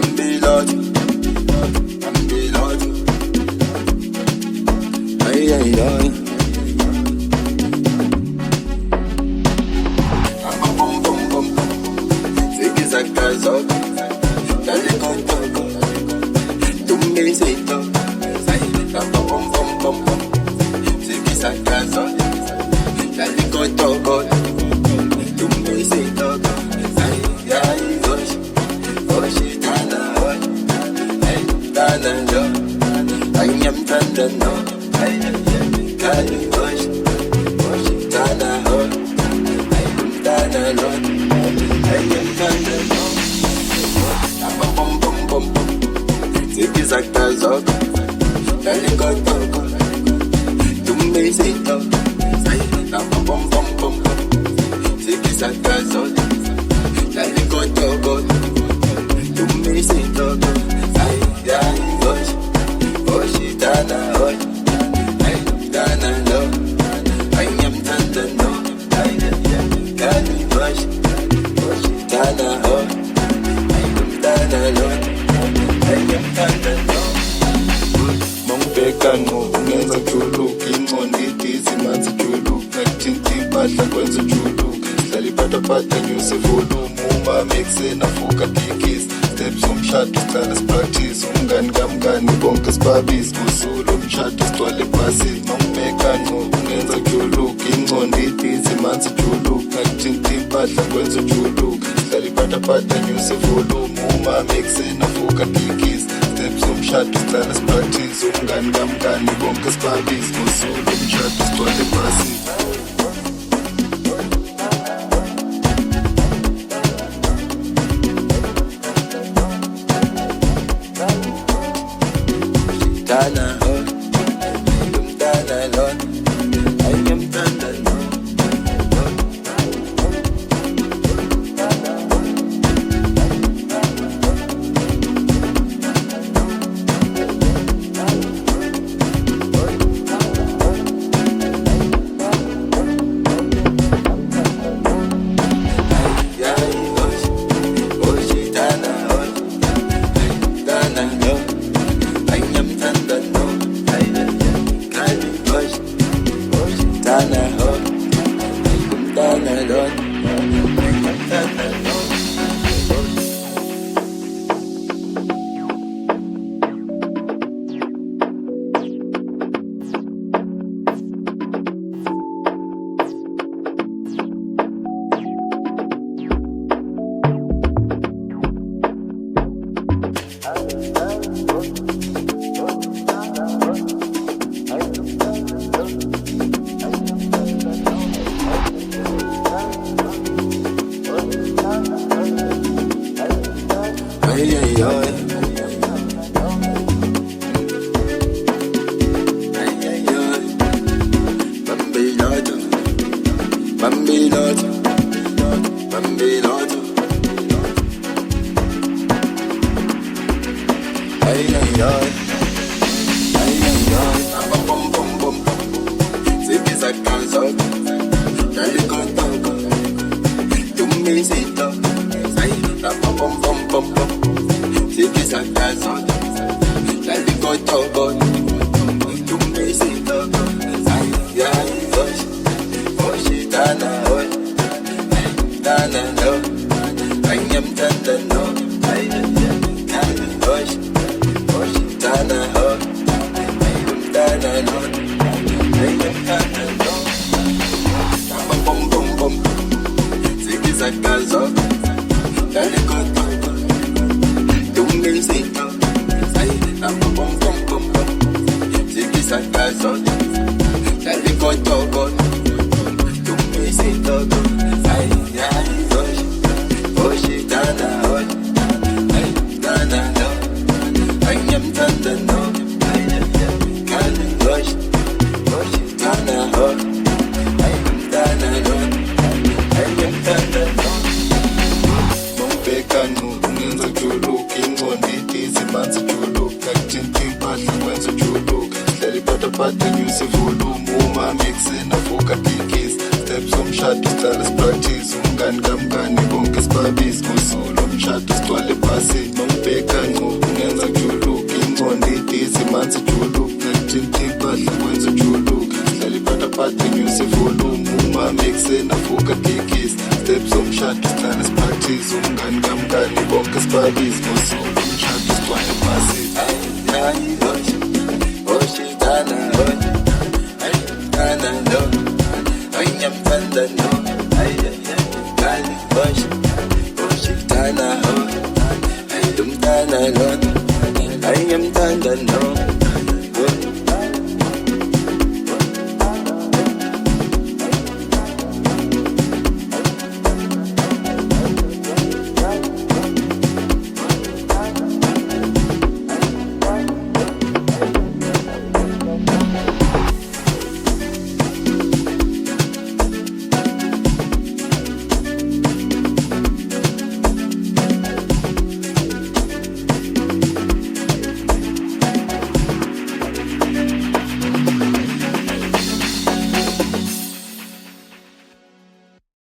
Bambiloto, ay ay ay. Bum bum bum, zigzag zogo, dale con toco, tu me hiciste. Bum bum bum bum, zigzag zogo, dale con toco, tu me hiciste. Ay ay gosh, gosh tana hoy, ay tana yo, ay am tana no, ay ay gosh, gosh tana hoy, ay tana no, ay am tana no. Bum bum bum bum, zigzag zogo, dale con toco, tu me hiciste. Bum bum bum bum, zigzag zogo. Dale con toco, tu me hiciste. Ay, ay, gosh, gosh, tana hoy, ay, tana no, ay, am tana no, ay, ay, gosh, gosh, tana hoy, ay, am tana no, ay, am tana no. Mongibhekano ungenza juluka ingqondo izimanzi juluka nakuthinta impahla kwenza juluka hlala iphathaphatha nyusa volume uma mixena fuka dikisi steps umshado sihlala sipractice umngani kamngani bonke sibabisi kusula umshado sigcwale phasi mongibhekano ungenza juluka ingqondo izimanzi juluka nakuthinta impahla kwenza juluka hlala iphathaphatha nyusa volume uma mixena fuka dikisi umshado sihlala sipractice umngani kamngani bonke sibabisi kusula umshado sigcwale phasi. Tana hoy, ay, am tana no, ay, am tana no. Ay ay ay. Ay ay ay. Bambiloto, bambiloto, bambiloto. Ay ay ay. Ay ay ay. Bum bum bum bum, zigzag zogo, dale con toco, tu me hiciste. Ay, bum bum bum bum. Zigzag zogo, dale con toco, tu me hiciste. Ay, ay, gosh, gosh, tana hoy, ay, tana no, ay, am tana no, ay, ay, gosh, gosh, tana hoy, ay, am tana no, ay, am tana no. Bum bum bum, zigzag zogo, dale con toco, tu me hiciste. Ay, bum bum bum bum, zigzag zogo, dale con toco, tu me hiciste. Ay, ay, gosh, gosh, tana hoy, ay, tana no, ay, am tana no, ay, ay, gosh, gosh, tana hoy, ay, am tana no, ay, am tana no. Mongibhekano ungenza juluka ingqondo izimanzi juluka nakuthinta impahla kwenza juluka hlala iphathaphatha nyusa volume uma mixena fuka dikisi steps umshado sihlala sipractice umngani kamngani bonke sibabisi kusula umshado sigcwale phasi mongibheka Bodies ngosuku umshado sigcwale phasi. Ay, oshitana, tana, no. Ay, I'm tanda, no. Ay, kali, oshitana, ay, dumtana, no. Ay, I'm tanda, no.